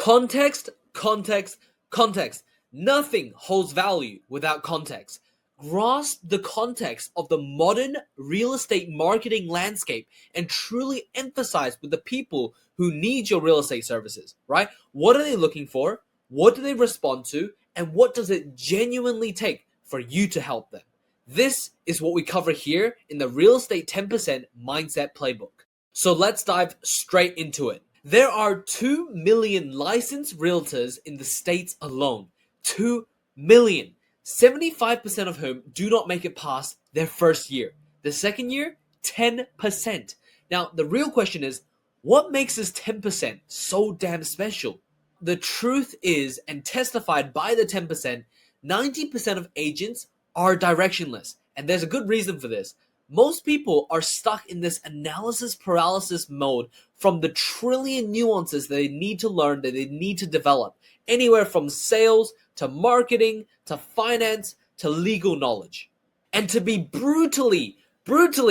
Context, context, context. Nothing holds value without context. Grasp the context of the modern real estate marketing landscape and truly emphasize with the people who need your real estate services, right? What are they looking for? What do they respond to? And what does it genuinely take for you to help them? This is what we cover here in the Real Estate 10% Mindset Playbook. So let's dive straight into it. There are 2 million licensed realtors in the States alone. 2 million. 75% of whom do not make it past their first year. The second year, 10%. Now, the real question is, what makes this 10% so damn special? The truth is, and testified by the 10%, 90% of agents are directionless. And there's a good reason for this. Most people are stuck in this analysis paralysis mode from the trillion nuances that they need to learn, that they need to develop. Anywhere from sales to marketing to finance to legal knowledge. And to be brutally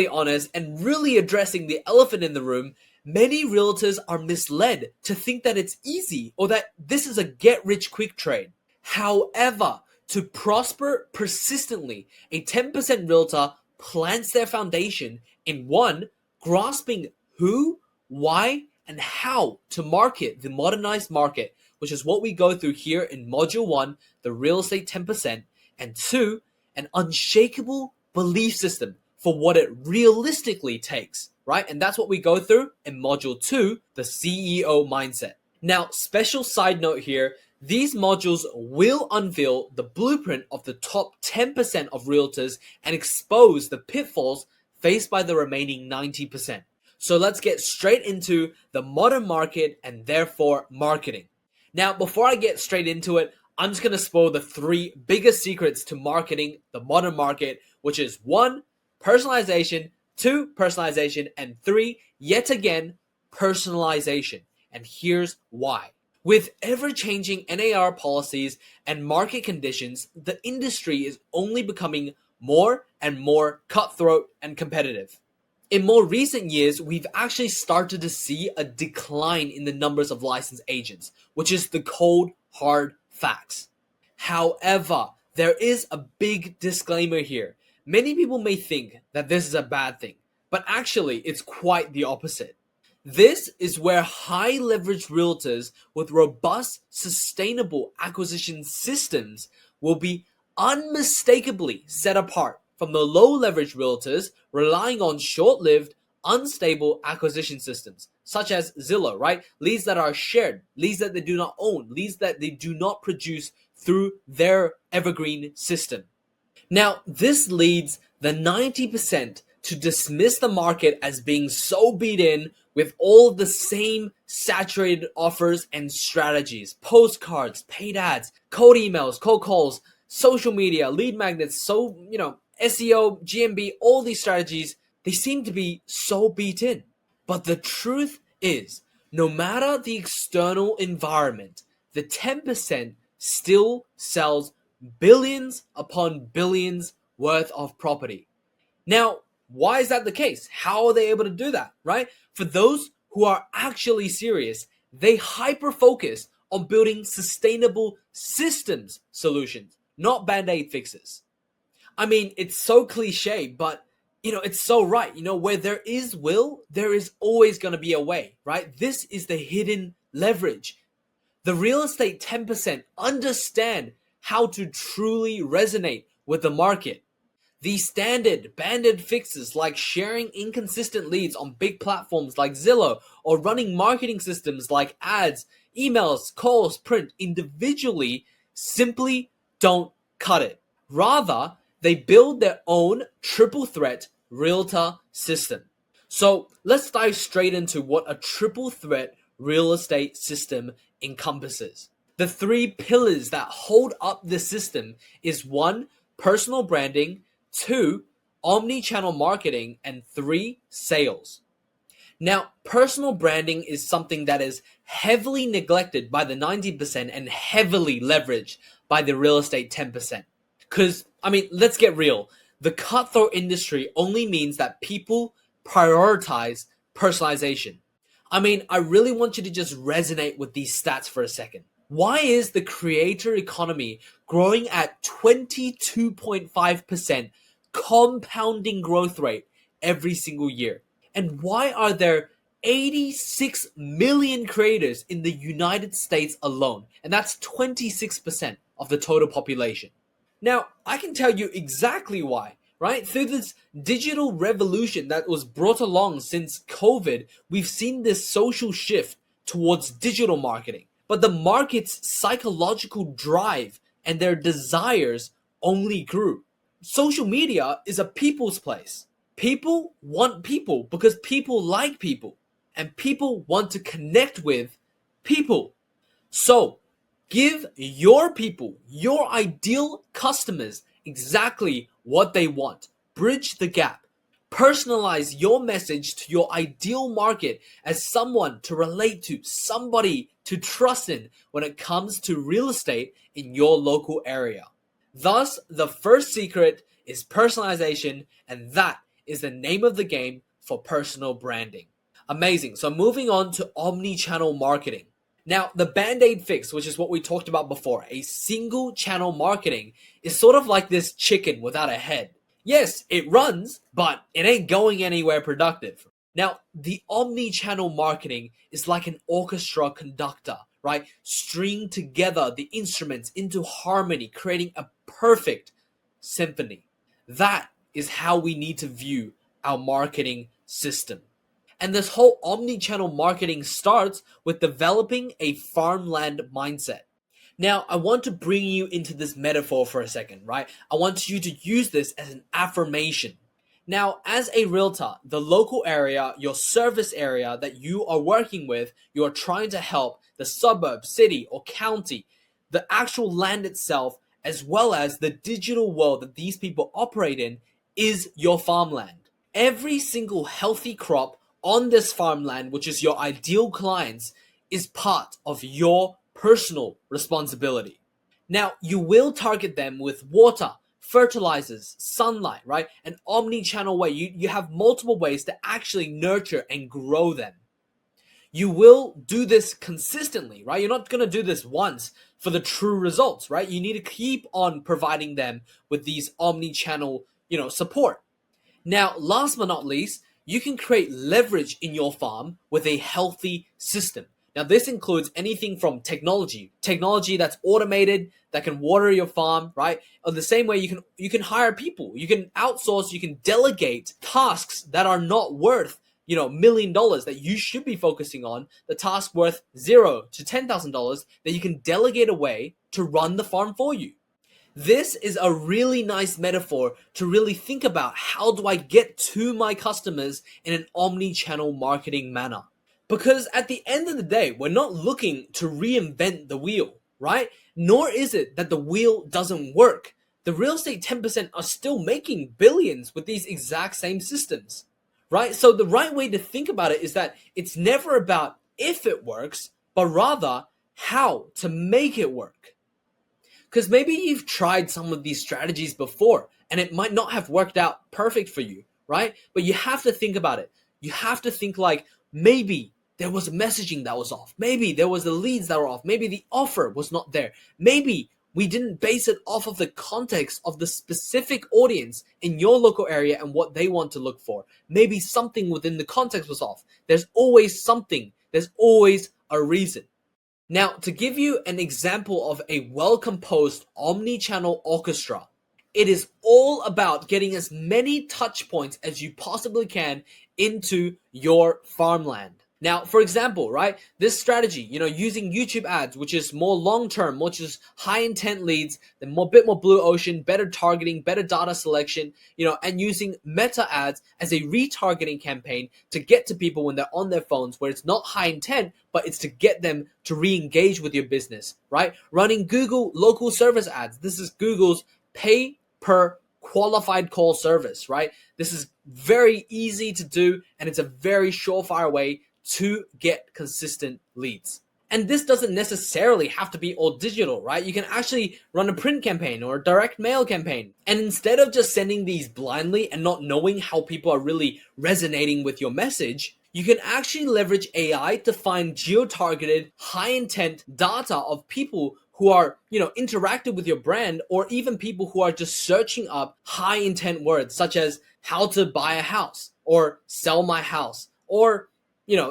honest and really addressing the elephant in the room, many realtors are misled to think that it's easy or that this is a get-rich-quick trade. However, to prosper persistently, a 10% realtor plants their foundation in one, grasping who, why, and how to market the modernized market, which is what we go through here in Module 1, the Real Estate 10%, and 2, an unshakable belief system for what it realistically takes, right? And that's what we go through in Module 2, the CEO mindset. Now, special side note here, these modules will unveil the blueprint of the top 10% of realtors and expose the pitfalls faced by the remaining 90%. So let's get straight into the modern market and therefore marketing. Now, before I get straight into it, I'm just going to spoil the 3 biggest secrets to marketing the modern market, which is 1, personalization, 2, personalization, and 3, yet again, personalization. And here's why. With ever-changing NAR policies and market conditions, the industry is only becoming more and more cutthroat and competitive. In more recent years, we've actually started to see a decline in the numbers of licensed agents, which is the cold, hard facts. However, there is a big disclaimer here. Many people may think that this is a bad thing, but actually it's quite the opposite. This is where high-leverage realtors with robust, sustainable acquisition systems will be unmistakably set apart from the low-leverage realtors relying on short-lived, unstable acquisition systems, such as Zillow, right? Leads that are shared, leads that they do not own, leads that they do not produce through their evergreen system. Now, this leads the 90% to dismiss the market as being so beat in with all the same saturated offers and strategies, postcards, paid ads, cold emails, cold calls, social media, lead magnets, SEO, GMB, all these strategies, they seem to be so beat in. But the truth is, no matter the external environment, the 10% still sells billions upon billions worth of property. Now, why is that the case? How are they able to do that, right? For those who are actually serious, they hyper-focus on building sustainable systems solutions, not band-aid fixes. I mean, it's so cliche, but, it's so right. Where there is will, there is always going to be a way, right? This is the hidden leverage. The real estate 10% understand how to truly resonate with the market. The standard banded fixes like sharing inconsistent leads on big platforms like Zillow or running marketing systems like ads, emails, calls, print individually simply don't cut it. Rather, they build their own triple threat realtor system. So let's dive straight into what a triple threat real estate system encompasses. The 3 pillars that hold up the system is 1, personal branding, 2, omni-channel marketing, and 3, sales. Now, personal branding is something that is heavily neglected by the 90% and heavily leveraged by the real estate 10%. Because, let's get real. The cutthroat industry only means that people prioritize personalization. I mean, I really want you to just resonate with these stats for a second. Why is the creator economy growing at 22.5% compounding growth rate every single year? And why are there 86 million creators in the United States alone? And that's 26% of the total population. Now, I can tell you exactly why, right? Through this digital revolution that was brought along since COVID, we've seen this social shift towards digital marketing. But the market's psychological drive and their desires only grew. Social media is a people's place. People want people because people like people, and people want to connect with people. So, give your people, your ideal customers, exactly what they want. Bridge the gap. Personalize your message to your ideal market as someone to relate to, somebody to trust in when it comes to real estate in your local area. Thus, the first secret is personalization, and that is the name of the game for personal branding. Amazing. So, moving on to omni-channel marketing. Now, the band-aid fix, which is what we talked about before, a single channel marketing, is sort of like this chicken without a head. Yes, it runs, but it ain't going anywhere productive. Now, the omni-channel marketing is like an orchestra conductor, right? String together the instruments into harmony, creating a perfect symphony. That is how we need to view our marketing system. And this whole omni-channel marketing starts with developing a farmland mindset. Now, I want to bring you into this metaphor for a second, right? I want you to use this as an affirmation. Now, as a realtor, the local area, your service area that you are working with, you are trying to help the suburb, city, or county, the actual land itself, as well as the digital world that these people operate in, is your farmland. Every single healthy crop on this farmland, which is your ideal clients, is part of your personal responsibility. Now, you will target them with water, fertilizers, sunlight, right? An omni-channel way. You have multiple ways to actually nurture and grow them. You will do this consistently, right? You're not going to do this once for the true results, right? You need to keep on providing them with these omni-channel, support. Now, last but not least, you can create leverage in your farm with a healthy system. Now, this includes anything from technology that's automated, that can water your farm, right? In the same way, you can hire people, you can outsource, you can delegate tasks that are not worth $1 million that you should be focusing on, the task worth $0 to $10,000 that you can delegate away to run the farm for you. This is a really nice metaphor to really think about how do I get to my customers in an omni-channel marketing manner. Because at the end of the day, we're not looking to reinvent the wheel, right? Nor is it that the wheel doesn't work. The real estate 10% are still making billions with these exact same systems, right? So the right way to think about it is that it's never about if it works, but rather how to make it work. Because maybe you've tried some of these strategies before and it might not have worked out perfect for you, right? But you have to think about it. You have to think like maybe there was messaging that was off. Maybe there was the leads that were off. Maybe the offer was not there. Maybe we didn't base it off of the context of the specific audience in your local area and what they want to look for. Maybe something within the context was off. There's always something. There's always a reason. Now, to give you an example of a well-composed omni-channel orchestra, it is all about getting as many touch points as you possibly can into your farmland. Now, for example, right, this strategy, using YouTube ads, which is more long-term, which is high-intent leads, then bit more blue ocean, better targeting, better data selection, and using meta ads as a retargeting campaign to get to people when they're on their phones, where it's not high intent, but it's to get them to re-engage with your business, right? Running Google local service ads. This is Google's pay per qualified call service, right? This is very easy to do, and it's a very surefire way to get consistent leads. And this doesn't necessarily have to be all digital, right? You can actually run a print campaign or a direct mail campaign. And instead of just sending these blindly and not knowing how people are really resonating with your message, You can actually leverage AI to find geo-targeted, high-intent data of people who are, interacted with your brand, or even people who are just searching up high-intent words such as how to buy a house or sell my house or,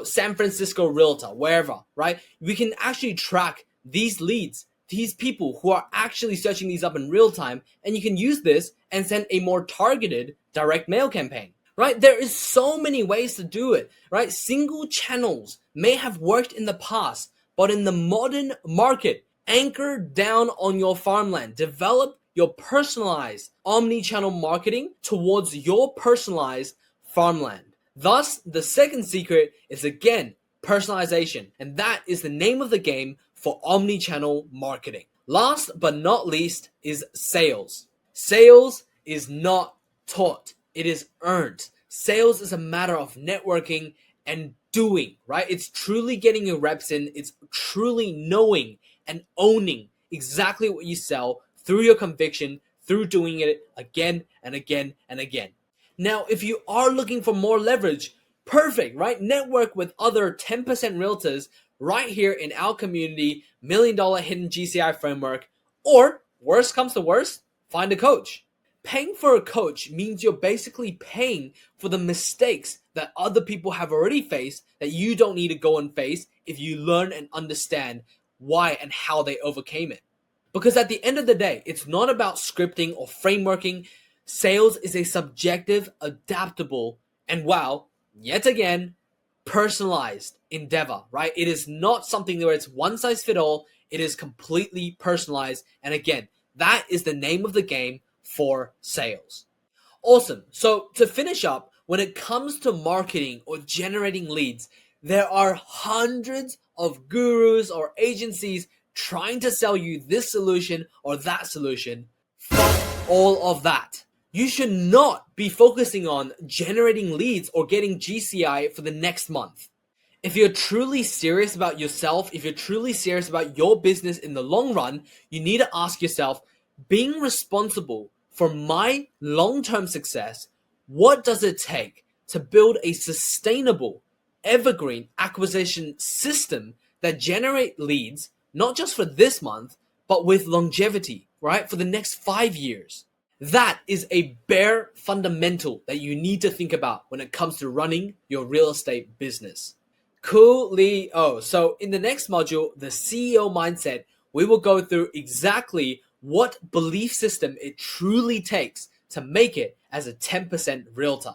San Francisco Realtor, wherever, right? We can actually track these leads, these people who are actually searching these up in real time, and you can use this and send a more targeted direct mail campaign. Right? There is so many ways to do it, right? Single channels may have worked in the past, but in the modern market, anchor down on your farmland. Develop your personalized omni-channel marketing towards your personalized farmland. Thus, the second secret is again personalization, and that is the name of the game for omni-channel marketing. Last but not least is sales. Sales is not taught, it is earned. Sales is a matter of networking and doing, right? It's truly getting your reps in, it's truly knowing and owning exactly what you sell through your conviction, through doing it again and again and again. Now, if you are looking for more leverage, perfect, right? Network with other 10% realtors right here in our community, $1 million Hidden GCI framework, or worst comes to worst, find a coach. Paying for a coach means you're basically paying for the mistakes that other people have already faced that you don't need to go and face if you learn and understand why and how they overcame it. Because at the end of the day, it's not about scripting or frameworking. Sales is a subjective, adaptable, and yet again, personalized endeavor, right? It is not something where it's one size fit all. It is completely personalized. And again, that is the name of the game for sales. Awesome. So to finish up, when it comes to marketing or generating leads, there are hundreds of gurus or agencies trying to sell you this solution or that solution. Fuck all of that. You should not be focusing on generating leads or getting GCI for the next month. If you're truly serious about yourself, if you're truly serious about your business in the long run, you need to ask yourself, being responsible for my long-term success, what does it take to build a sustainable, evergreen acquisition system that generate leads, not just for this month, but with longevity, right? For the next 5 years. That is a bare fundamental that you need to think about when it comes to running your real estate business. Coolio. So in the next module, the CEO mindset, we will go through exactly what belief system it truly takes to make it as a 10% realtor.